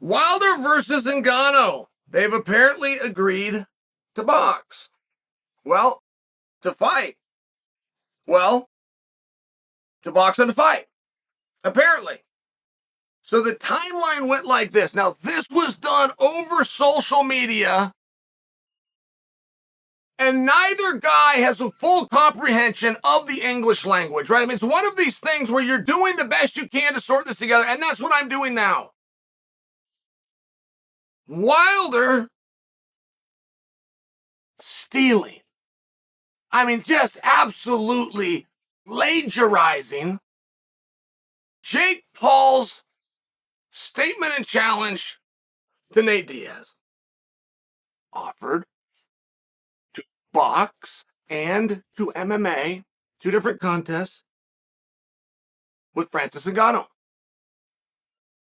Wilder versus Ngannou. They've apparently agreed to box. Well, to fight. Well, to box and to fight. Apparently. So the timeline went like this. Now, this was done over social media, and neither guy has a full comprehension of the English language, right? I mean, it's one of these things where you're doing the best you can to sort this together, and that's what I'm doing now. Wilder stealing. I mean, just absolutely plagiarizing Jake Paul's statement and challenge to Nate Diaz. Offered to box and to MMA, two different contests, with Francis Ngannou.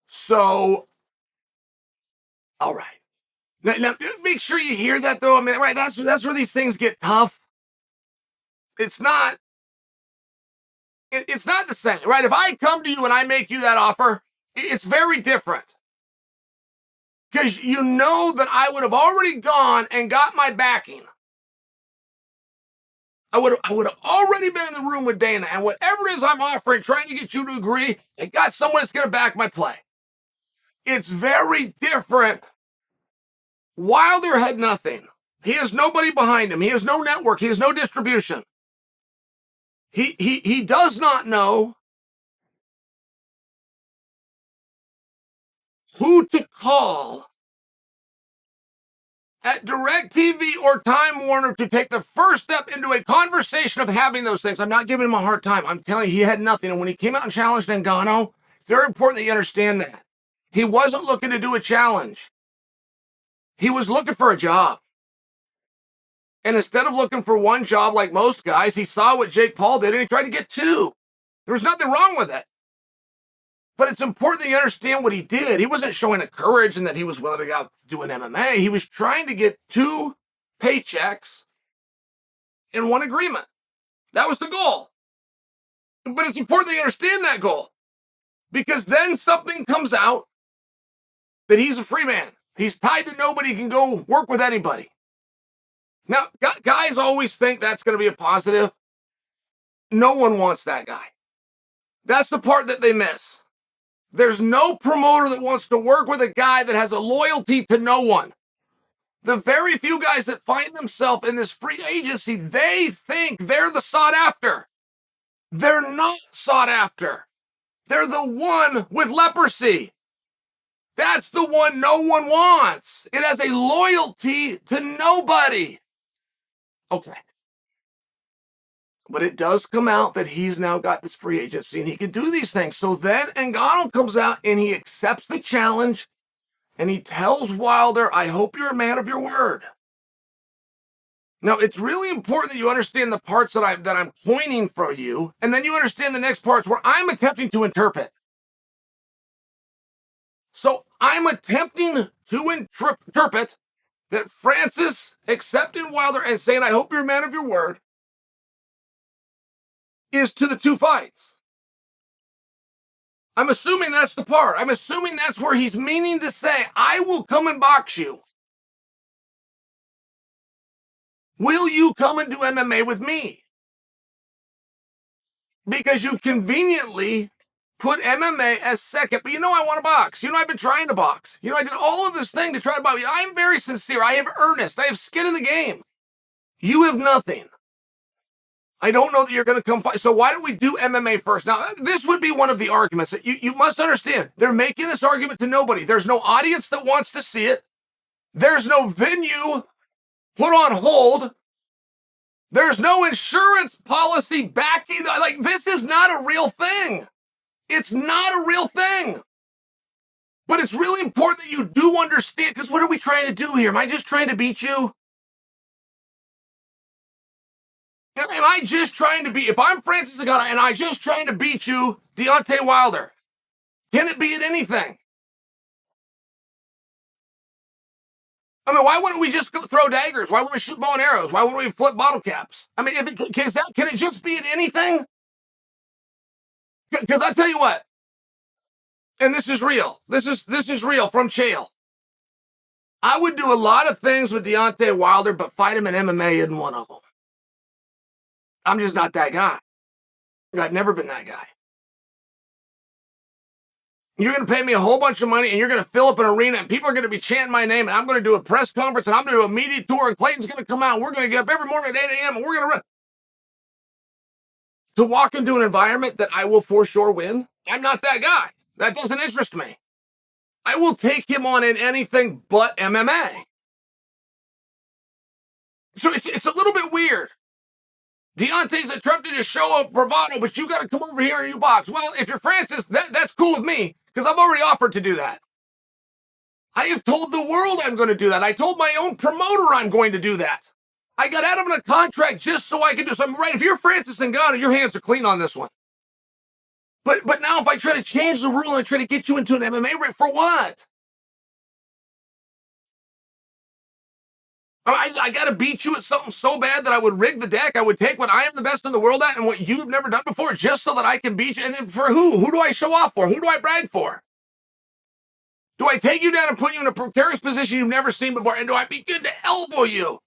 So, all right. Now, make sure you hear that, though. I mean, right, that's where these things get tough. It's not the same, right? If I come to you and I make you that offer, it's very different. Because you know that I would have already gone and got my backing. I would have already been in the room with Dana, and whatever it is I'm offering, trying to get you to agree, I got someone that's going to back my play. It's very different. Wilder had nothing. He has nobody behind him. He has no network. He has no distribution. He does not know who to call at DirecTV or Time Warner to take the first step into a conversation of having those things. I'm not giving him a hard time. I'm telling you, he had nothing. And when he came out and challenged Ngannou, it's very important that you understand that. He wasn't looking to do a challenge. He was looking for a job. And instead of looking for one job like most guys, he saw what Jake Paul did and he tried to get two. There was nothing wrong with it. But it's important that you understand what he did. He wasn't showing a courage and that he was willing to go out do an MMA. He was trying to get two paychecks in one agreement. That was the goal. But it's important that you understand that goal. Because then something comes out that he's a free man. He's tied to nobody. He can go work with anybody. Now, guys always think that's going to be a positive. No one wants that guy. That's the part that they miss. There's no promoter that wants to work with a guy that has a loyalty to no one. The very few guys that find themselves in this free agency, they think they're the sought after. They're not sought after. They're the one with leprosy. That's the one no one wants. It has a loyalty to nobody. Okay. But it does come out that he's now got this free agency and he can do these things. So then Ngannou comes out and he accepts the challenge and he tells Wilder, I hope you're a man of your word. Now, it's really important that you understand the parts that I'm pointing for you, and then you understand the next parts where I'm attempting to interpret. So I'm attempting to interpret that Francis accepting Wilder and saying, I hope you're a man of your word, is to the two fights. I'm assuming that's the part. I'm assuming that's where he's meaning to say, I will come and box you. Will you come and do MMA with me? Because you conveniently put MMA as second. But you know I want to box. You know I've been trying to box. You know I did all of this thing to try to box you. I'm very sincere. I have earnest. I have skin in the game. You have nothing. I don't know that you're going to come fight. So why don't we do MMA first? Now, this would be one of the arguments that you must understand. They're making this argument to nobody. There's no audience that wants to see it. There's no venue put on hold. There's no insurance policy backing. Like, this is not a real thing. It's not a real thing. But it's really important that you do understand, because what are we trying to do here? Am I just trying to beat you? Am I just trying to beat, if I'm Francis Ngannou and I'm just trying to beat you, Deontay Wilder, can it be at anything? I mean, why wouldn't we just go throw daggers? Why wouldn't we shoot bow and arrows? Why wouldn't we flip bottle caps? I mean, can it just be at anything? Because I tell you what, And this is real. This is real from Chael. I would do a lot of things with Deontay Wilder, but fight him in MMA isn't one of them. I'm just not that guy. I've never been that guy. You're going to pay me a whole bunch of money and you're going to fill up an arena and people are going to be chanting my name and I'm going to do a press conference and I'm going to do a media tour and Clayton's going to come out and we're going to get up every morning at 8 a.m. and we're going to run. To walk into an environment that I will for sure win, I'm not that guy. That doesn't interest me. I will take him on in anything but MMA. So it's a little bit weird. Deontay's attempting to show up bravado, but you got to come over here and you box. Well, if you're Francis, that's cool with me because I've already offered to do that. I have told the world I'm going to do that. I told my own promoter I'm going to do that. I got out of a contract just so I could do something right. If you're Francis Ngannou, your hands are clean on this one. But now if I try to change the rule and I try to get you into an MMA ring, for what? I got to beat you at something so bad that I would rig the deck. I would take what I am the best in the world at and what you've never done before just so that I can beat you. And then for who? Who do I show off for? Who do I brag for? Do I take you down and put you in a precarious position you've never seen before? And do I begin to elbow you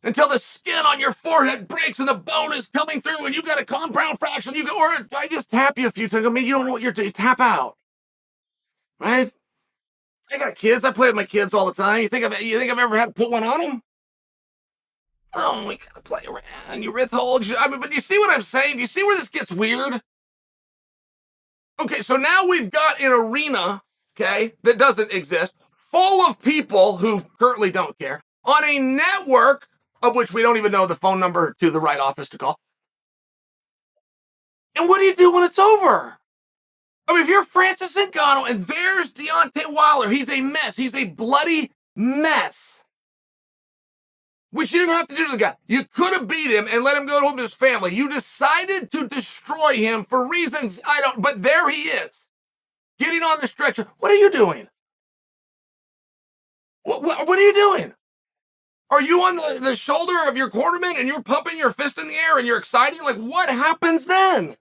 until the skin on your forehead breaks and the bone is coming through and you got a compound fracture? Or I just tap you a few times. I mean, you don't know what you're doing. Tap out. Right? I got kids. I play with my kids all the time. You think I've ever had to put one on them? Oh, we gotta play around. You withhold. I mean, but you see what I'm saying? Do you see where this gets weird? Okay, so now we've got an arena, okay, that doesn't exist, full of people who currently don't care, on a network of which we don't even know the phone number to the right office to call. And what do you do when it's over? I mean, if you're Francis Ngannou and there's Deontay Wilder, he's a mess. He's a bloody mess. Which you didn't have to do to the guy. You could have beat him and let him go home to his family. You decided to destroy him for reasons I don't, but there he is. Getting on the stretcher. What are you doing? What are you doing? Are you on the shoulder of your quarterman and you're pumping your fist in the air and you're excited? Like, what happens then?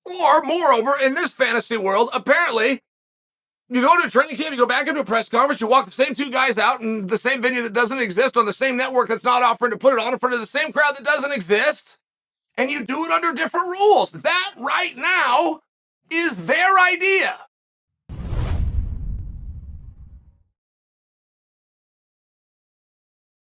Or, moreover, in this fantasy world, apparently, you go to a training camp, you go back into a press conference, you walk the same two guys out in the same venue that doesn't exist on the same network that's not offering to put it on in front of the same crowd that doesn't exist, and you do it under different rules. That right now is their idea.